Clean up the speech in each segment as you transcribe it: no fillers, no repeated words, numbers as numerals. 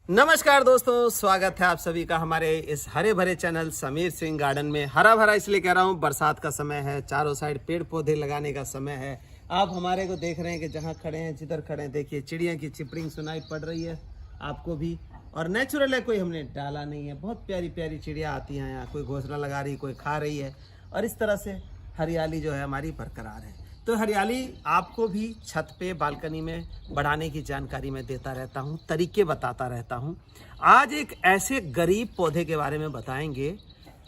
नमस्कार दोस्तों, स्वागत है आप सभी का हमारे इस हरे भरे चैनल समीर सिंह गार्डन में। हरा भरा इसलिए कह रहा हूँ, बरसात का समय है, चारों साइड पेड़ पौधे लगाने का समय है। आप हमारे को देख रहे हैं कि जहाँ खड़े हैं, जिधर खड़े हैं, देखिए चिड़िया की चिपड़िंग सुनाई पड़ रही है आपको भी। और नेचुरल है, कोई हमने डाला नहीं है। बहुत प्यारी प्यारी चिड़िया आती हैं यहाँ, कोई घोंसला लगा रही, कोई खा रही है। और इस तरह से हरियाली जो है हमारी बरकरार है। तो हरियाली आपको भी छत पे बालकनी में बढ़ाने की जानकारी मैं देता रहता हूँ, तरीके बताता रहता हूँ। आज एक ऐसे गरीब पौधे के बारे में बताएंगे,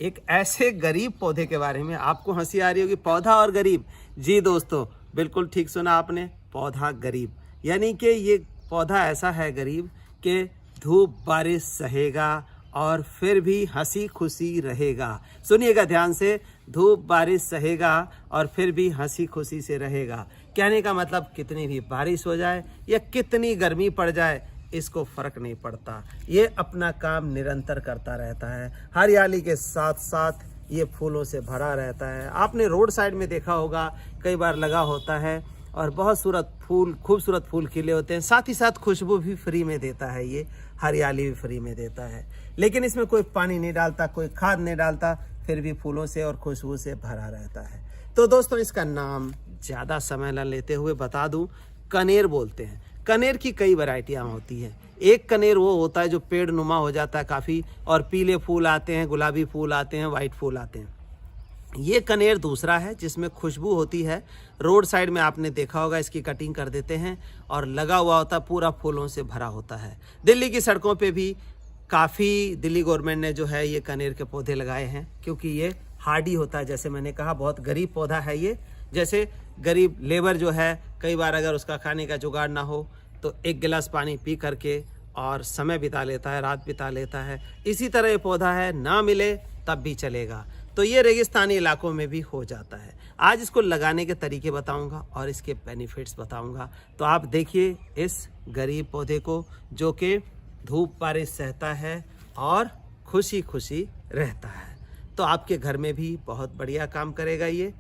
एक ऐसे गरीब पौधे के बारे में। आपको हंसी आ रही होगी, पौधा और गरीब। जी दोस्तों, बिल्कुल ठीक सुना आपने, पौधा गरीब। यानी कि ये पौधा ऐसा है गरीब कि धूप बारिश सहेगा और फिर भी हंसी खुशी रहेगा। सुनिएगा ध्यान से, धूप बारिश सहेगा और फिर भी हंसी खुशी से रहेगा। कहने का मतलब, कितनी भी बारिश हो जाए या कितनी गर्मी पड़ जाए, इसको फर्क नहीं पड़ता। ये अपना काम निरंतर करता रहता है। हरियाली के साथ साथ ये फूलों से भरा रहता है। आपने रोड साइड में देखा होगा, कई बार लगा होता है और बहुत खूबसूरत फूल खिले होते हैं। साथ ही साथ खुशबू भी फ्री में देता है, ये हरियाली भी फ्री में देता है। लेकिन इसमें कोई पानी नहीं डालता, कोई खाद नहीं डालता, फिर भी फूलों से और खुशबू से भरा रहता है। तो दोस्तों, इसका नाम ज़्यादा समय न लेते हुए बता दूं, कनेर बोलते हैं। कनेर की कई वैरायटियाँ होती हैं। एक कनेर वो होता है जो पेड़ नुमा हो जाता है काफ़ी, और पीले फूल आते हैं, गुलाबी फूल आते हैं, वाइट फूल आते हैं। ये कनेर दूसरा है जिसमें खुशबू होती है। रोड साइड में आपने देखा होगा, इसकी कटिंग कर देते हैं और लगा हुआ होता है, पूरा फूलों से भरा होता है। दिल्ली की सड़कों पे भी काफ़ी दिल्ली गवर्नमेंट ने जो है ये कनेर के पौधे लगाए हैं, क्योंकि ये हार्डी होता है। जैसे मैंने कहा, बहुत गरीब पौधा है ये। जैसे गरीब लेबर जो है, कई बार अगर उसका खाने का जुगाड़ ना हो तो एक गिलास पानी पी करके और समय बिता लेता है, रात बिता लेता है। इसी तरह ये पौधा है, ना मिले तब भी चलेगा। तो ये रेगिस्तानी इलाकों में भी हो जाता है। आज इसको लगाने के तरीके बताऊंगा और इसके बेनिफिट्स बताऊंगा। तो आप देखिए इस गरीब पौधे को, जो कि धूप बारिश सहता है और खुशी खुशी रहता है। तो आपके घर में भी बहुत बढ़िया काम करेगा ये।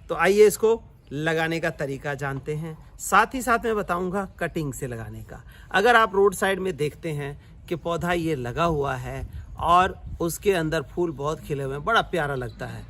तो आइए इसको लगाने का तरीका जानते हैं। साथ ही साथ मैं बताऊंगा कटिंग से लगाने का। अगर आप रोड साइड में देखते हैं कि पौधा ये लगा हुआ है और उसके अंदर फूल बहुत खिले हुए हैं, बड़ा प्यारा लगता है,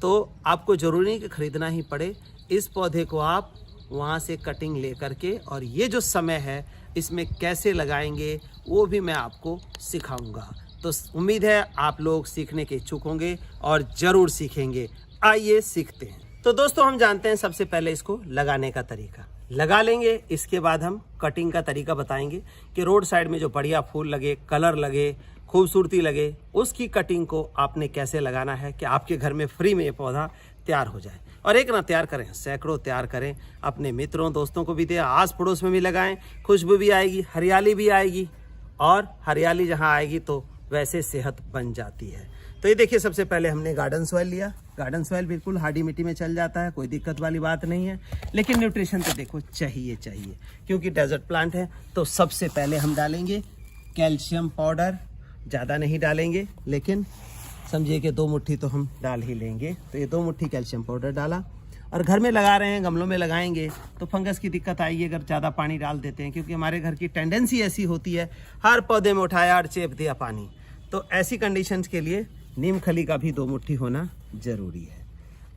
तो आपको ज़रूरी नहीं कि ख़रीदना ही पड़े। इस पौधे को आप वहाँ से कटिंग ले करके, और ये जो समय है इसमें कैसे लगाएंगे वो भी मैं आपको सिखाऊंगा। तो उम्मीद है आप लोग सीखने के इच्छुक होंगे और ज़रूर सीखेंगे। आइए सीखते हैं। तो दोस्तों, हम जानते हैं सबसे पहले इसको लगाने का तरीका लगा लेंगे। इसके बाद हम कटिंग का तरीका बताएंगे कि रोड साइड में जो बढ़िया फूल लगे, कलर लगे, खूबसूरती लगे, उसकी कटिंग को आपने कैसे लगाना है कि आपके घर में फ्री में ये पौधा तैयार हो जाए। और एक ना तैयार करें, सैकड़ों तैयार करें, अपने मित्रों दोस्तों को भी दें, आस पड़ोस में भी लगाएं। खुशबू भी आएगी, हरियाली भी आएगी, और हरियाली जहाँ आएगी तो वैसे सेहत बन जाती है। तो ये देखिए, सबसे पहले हमने गार्डन सॉइल लिया। गार्डन सॉइल बिल्कुल हार्डी मिट्टी में चल जाता है, कोई दिक्कत वाली बात नहीं है। लेकिन न्यूट्रिशन तो देखो चाहिए, क्योंकि डेजर्ट प्लांट है। तो सबसे पहले हम डालेंगे कैल्शियम पाउडर। ज़्यादा नहीं डालेंगे, लेकिन समझिए कि 2 मुट्ठी तो हम डाल ही लेंगे। तो ये 2 मुट्ठी कैल्शियम पाउडर डाला। और घर में लगा रहे हैं, गमलों में लगाएंगे तो फंगस की दिक्कत आएगी अगर ज़्यादा पानी डाल देते हैं, क्योंकि हमारे घर की टेंडेंसी ऐसी होती है, हर पौधे में उठाया और चेप दिया पानी। तो ऐसी कंडीशंस के लिए नीम खली का भी 2 मुट्ठी होना ज़रूरी है।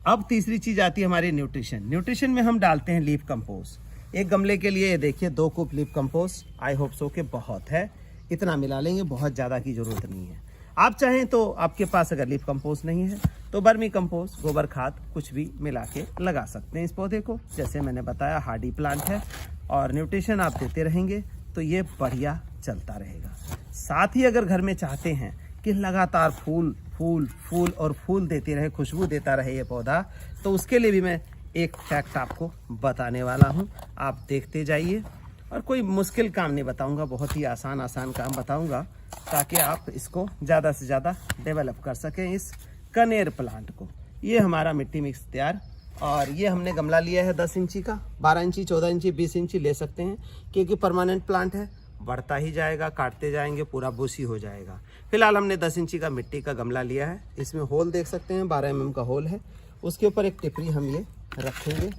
अब तीसरी चीज़ आती है हमारी न्यूट्रिशन। न्यूट्रिशन में हम डालते हैं लीफ कंपोस्ट। एक गमले के लिए ये देखिए 2 cup leaf compost. I hope so के बहुत है, इतना मिला लेंगे, बहुत ज़्यादा की ज़रूरत नहीं है। आप चाहें तो, आपके पास अगर लीफ कंपोस्ट नहीं है तो बर्मी कंपोस्ट, गोबर खाद कुछ भी मिला के लगा सकते हैं इस पौधे को। जैसे मैंने बताया, हार्डी प्लांट है और न्यूट्रिशन आप देते रहेंगे तो ये बढ़िया चलता रहेगा। साथ ही अगर घर में चाहते हैं कि लगातार फूल फूल फूल और फूल देते रहे, खुशबू देता रहे ये पौधा, तो उसके लिए भी मैं एक फैक्ट आपको बताने वाला हूँ। आप देखते जाइए, और कोई मुश्किल काम नहीं बताऊंगा, बहुत ही आसान काम बताऊंगा, ताकि आप इसको ज़्यादा से ज़्यादा डेवलप कर सकें इस कनेर प्लांट को। ये हमारा मिट्टी मिक्स तैयार, और ये हमने गमला लिया है 10 इंची का। 12 इंची, 14 इंची, 20 इंची ले सकते हैं, क्योंकि परमानेंट प्लांट है, बढ़ता ही जाएगा, काटते जाएंगे, पूरा बुशी हो जाएगा। फिलहाल हमने 10 इंची का मिट्टी का गमला लिया है। इसमें होल देख सकते हैं, 12 mm का होल है। उसके ऊपर एक टिपरी हम ये रखेंगे,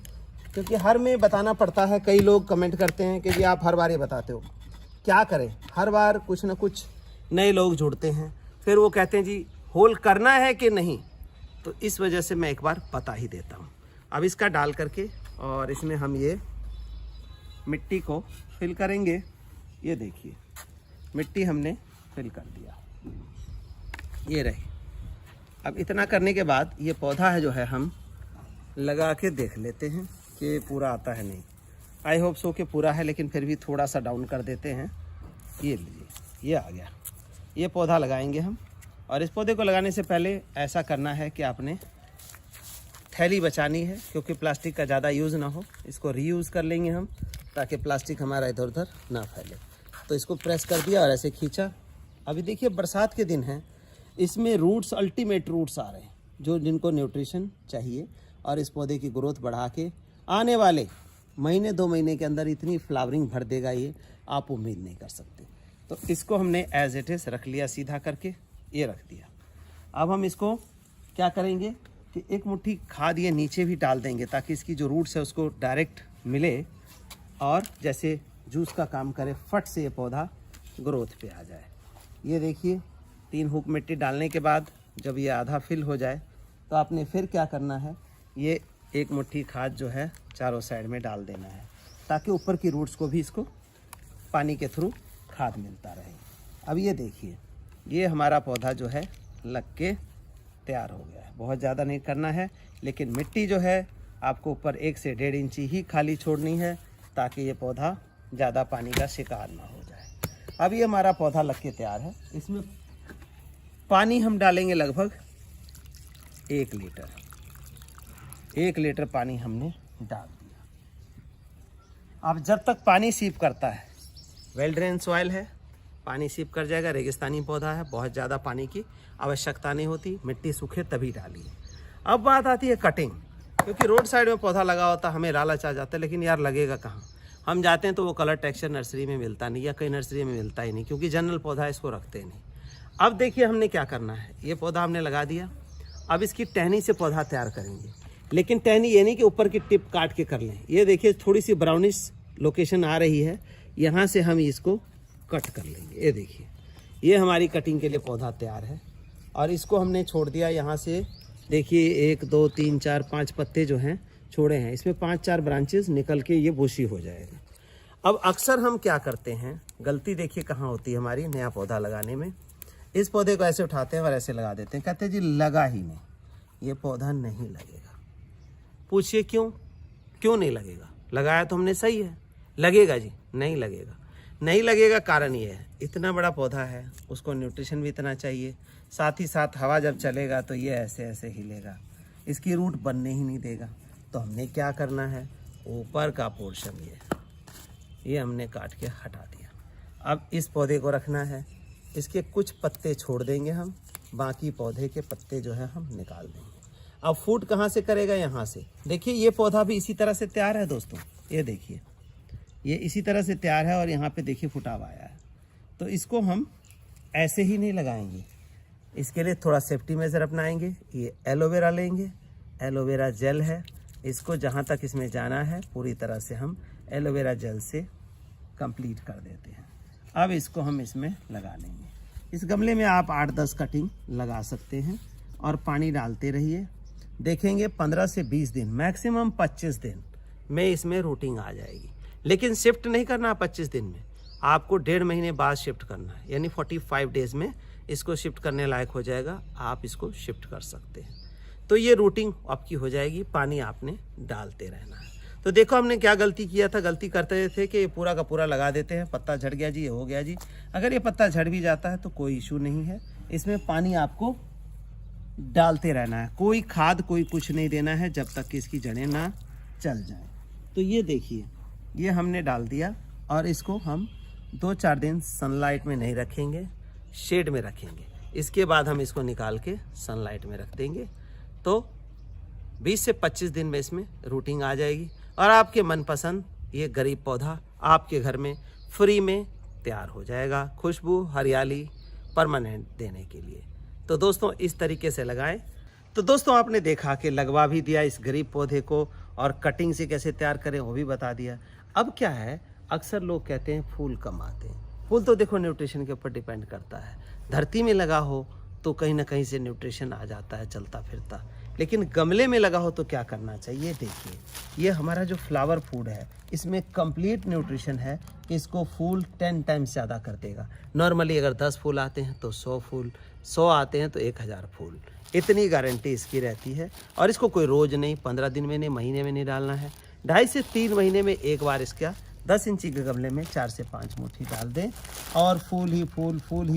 क्योंकि हर में बताना पड़ता है। कई लोग कमेंट करते हैं कि जी आप हर बार ये बताते हो, क्या करें, हर बार कुछ ना कुछ नए लोग जुड़ते हैं, फिर वो कहते हैं जी होल करना है कि नहीं, तो इस वजह से मैं एक बार बता ही देता हूँ। अब इसका डाल करके और इसमें हम ये मिट्टी को फिल करेंगे। ये देखिए मिट्टी हमने फिल कर दिया, ये रही। अब इतना करने के बाद ये पौधा है जो है हम लगा के देख लेते हैं कि पूरा आता है नहीं। आई होप सो कि पूरा है, लेकिन फिर भी थोड़ा सा डाउन कर देते हैं। ये लीजिए, ये आ गया। ये पौधा लगाएंगे हम, और इस पौधे को लगाने से पहले ऐसा करना है कि आपने थैली बचानी है, क्योंकि प्लास्टिक का ज़्यादा यूज़ ना हो। इसको रीयूज़ कर लेंगे हम, ताकि प्लास्टिक हमारा इधर उधर ना फैले। तो इसको प्रेस कर दिया और ऐसे खींचा। अभी देखिए बरसात के दिन हैं, इसमें रूट्स, अल्टीमेट रूट्स आ रहे हैं, जो जिनको न्यूट्रिशन चाहिए, और इस पौधे की ग्रोथ बढ़ा के आने वाले महीने 2 महीने के अंदर इतनी फ्लावरिंग भर देगा, ये आप उम्मीद नहीं कर सकते। तो इसको हमने एज इट इज़ रख लिया, सीधा करके ये रख दिया। अब हम इसको क्या करेंगे कि एक मुट्ठी खाद ये नीचे भी डाल देंगे, ताकि इसकी जो रूट्स है उसको डायरेक्ट मिले, और जैसे जूस का काम करे, फट से ये पौधा ग्रोथ पे आ जाए। ये देखिए 3 हुक मिट्टी डालने के बाद जब ये आधा फिल हो जाए, तो आपने फिर क्या करना है, ये एक मुट्ठी खाद जो है चारों साइड में डाल देना है, ताकि ऊपर की रूट्स को भी इसको पानी के थ्रू खाद मिलता रहे। अब ये देखिए ये हमारा पौधा जो है लग के तैयार हो गया है। बहुत ज़्यादा नहीं करना है, लेकिन मिट्टी जो है आपको ऊपर 1 से 1.5 इंची ही खाली छोड़नी है, ताकि ये पौधा ज़्यादा पानी का शिकार ना हो जाए। अब ये हमारा पौधा लग के तैयार है। इसमें पानी हम डालेंगे लगभग 1 लीटर। 1 लीटर पानी हमने डाल दिया। अब जब तक पानी सीप करता है, वेल ड्रेन सॉइल है, पानी सीप कर जाएगा। रेगिस्तानी पौधा है, बहुत ज़्यादा पानी की आवश्यकता नहीं होती, मिट्टी सूखे तभी डालिए। अब बात आती है कटिंग, क्योंकि रोड साइड में पौधा लगा होता, हमें लालच आ जाता है, लेकिन यार लगेगा कहाँ। हम जाते हैं तो वो कलर टेक्सचर नर्सरी में मिलता नहीं, या कई नर्सरी में मिलता ही नहीं, क्योंकि जनरल पौधा इसको रखते नहीं। अब देखिए हमने क्या करना है, ये पौधा हमने लगा दिया। अब इसकी टहनी से पौधा तैयार करेंगे, लेकिन टहनी ये नहीं कि ऊपर की टिप काट के कर लें। ये देखिए थोड़ी सी ब्राउनिश लोकेशन आ रही है, यहाँ से हम इसको कट कर लेंगे। ये देखिए ये हमारी कटिंग के लिए पौधा तैयार है, और इसको हमने छोड़ दिया। यहाँ से देखिए 1 2 3 4 5 पत्ते जो हैं छोड़े हैं, इसमें 5-4 ब्रांचेस निकल के ये बुशी हो जाएगा। अब अक्सर हम क्या करते हैं, गलती देखिए कहाँ होती है हमारी नया पौधा लगाने में। इस पौधे को ऐसे उठाते हैं और ऐसे लगा देते हैं, कहते हैं जी लगा ही नहीं, ये पौधा नहीं लगेगा। पूछिए क्यों नहीं लगेगा? लगाया तो हमने सही है, लगेगा जी? नहीं लगेगा। नहीं लगेगा कारण ये है, इतना बड़ा पौधा है, उसको न्यूट्रिशन भी इतना चाहिए, साथ ही साथ हवा जब चलेगा तो ये ऐसे ऐसे हिलेगा, इसकी रूट बनने ही नहीं देगा। तो हमने क्या करना है, ऊपर का पोर्शन ये हमने काट के हटा दिया। अब इस पौधे को रखना है, इसके कुछ पत्ते छोड़ देंगे हम, बाकी पौधे के पत्ते जो है हम निकाल देंगे। अब फूट कहाँ से करेगा? यहाँ से। देखिए ये पौधा भी इसी तरह से तैयार है दोस्तों, ये देखिए ये इसी तरह से तैयार है, और यहाँ पे देखिए फुटाव आया है। तो इसको हम ऐसे ही नहीं लगाएंगे, इसके लिए थोड़ा सेफ्टी मेजर अपनाएंगे। ये एलोवेरा लेंगे, एलोवेरा जेल है, इसको जहाँ तक इसमें जाना है पूरी तरह से हम एलोवेरा जेल से कंप्लीट कर देते हैं। अब इसको हम इसमें लगा लेंगे। इस गमले में आप 8-10 कटिंग लगा सकते हैं, और पानी डालते रहिए। देखेंगे 15 से 20 दिन, मैक्सिमम 25 दिन में इसमें रूटिंग आ जाएगी। लेकिन शिफ्ट नहीं करना 25 दिन में, आपको 1.5 महीने बाद शिफ्ट करना है, यानी 45 डेज में इसको शिफ्ट करने लायक हो जाएगा, आप इसको शिफ्ट कर सकते हैं। तो ये रूटिंग आपकी हो जाएगी, पानी आपने डालते रहना है। तो देखो हमने क्या गलती किया था, गलती करते थे कि पूरा का पूरा लगा देते हैं, पत्ता झड़ गया जी, ये हो गया जी। अगर ये पत्ता झड़ भी जाता है तो कोई इशू नहीं है, इसमें पानी आपको डालते रहना है, कोई खाद कोई कुछ नहीं देना है जब तक कि इसकी जड़ें ना चल जाएं। तो ये देखिए ये हमने डाल दिया, और इसको हम 2-4 दिन सनलाइट में नहीं रखेंगे, शेड में रखेंगे। इसके बाद हम इसको निकाल के सनलाइट में रख देंगे, तो 20 से 25 दिन में इसमें रूटिंग आ जाएगी, और आपके मनपसंद ये गरीब पौधा आपके घर में फ्री में तैयार हो जाएगा, खुशबू हरियाली परमानेंट देने के लिए। तो दोस्तों इस तरीके से लगाएं। तो दोस्तों आपने देखा कि लगवा भी दिया इस गरीब पौधे को, और कटिंग से कैसे तैयार करें वो भी बता दिया। अब क्या है, अक्सर लोग कहते हैं फूल कम आते हैं, फूल तो देखो न्यूट्रिशन के ऊपर डिपेंड करता है। धरती में लगा हो तो कहीं ना कहीं से न्यूट्रिशन आ जाता है चलता फिरता, लेकिन गमले में लगा हो तो क्या करना चाहिए। देखिए, ये हमारा जो फ्लावर फूड है इसमें कंप्लीट न्यूट्रिशन है कि इसको फूल 10 टाइम्स ज़्यादा कर देगा। नॉर्मली अगर 10 फूल आते हैं तो 100 फूल, 100 आते हैं तो 1000 फूल, इतनी गारंटी इसकी रहती है। और इसको कोई रोज़ नहीं, 15 दिन में नहीं, महीने में नहीं डालना है। 2.5 से 3 महीने में एक बार इसका 10 इंची के गमले में 4 से 5 मुट्ठी डाल दें और फूल ही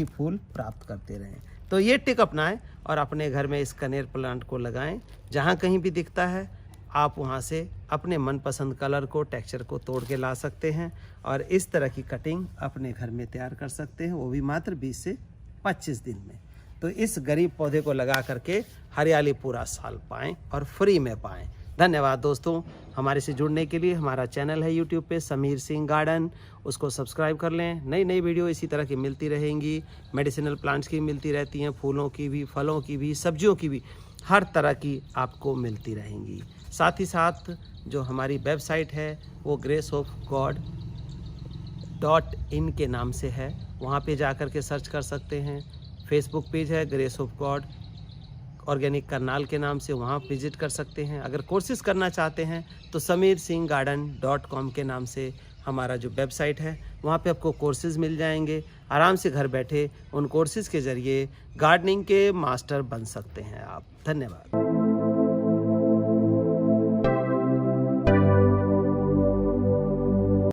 फूल प्राप्त करते रहें। तो ये टिक अपनाएं और अपने घर में इस कनेर प्लांट को लगाएं। जहाँ कहीं भी दिखता है आप वहाँ से अपने मनपसंद कलर को, टेक्सचर को तोड़ के ला सकते हैं और इस तरह की कटिंग अपने घर में तैयार कर सकते हैं, वो भी मात्र 20 से 25 दिन में। तो इस गरीब पौधे को लगा करके हरियाली पूरा साल पाएं और फ्री में पाएं। धन्यवाद दोस्तों, हमारे से जुड़ने के लिए। हमारा चैनल है यूट्यूब पे समीर सिंह गार्डन, उसको सब्सक्राइब कर लें। नई नई वीडियो इसी तरह की मिलती रहेंगी, मेडिसिनल प्लांट्स की मिलती रहती हैं, फूलों की भी, फलों की भी, सब्जियों की भी, हर तरह की आपको मिलती रहेंगी। साथ ही साथ जो हमारी वेबसाइट है वो graceofgod.in के नाम से है, वहाँ पे जा कर के सर्च कर सकते हैं। फेसबुक पेज है grace of God organic Karnal के नाम से, वहाँ विजिट कर सकते हैं। अगर कोर्सेज करना चाहते हैं तो sameersinghgarden.com के नाम से हमारा जो वेबसाइट है वहाँ पे आपको कोर्सेज मिल जाएंगे। आराम से घर बैठे उन कोर्सेज के ज़रिए गार्डनिंग के मास्टर बन सकते हैं आप। धन्यवाद।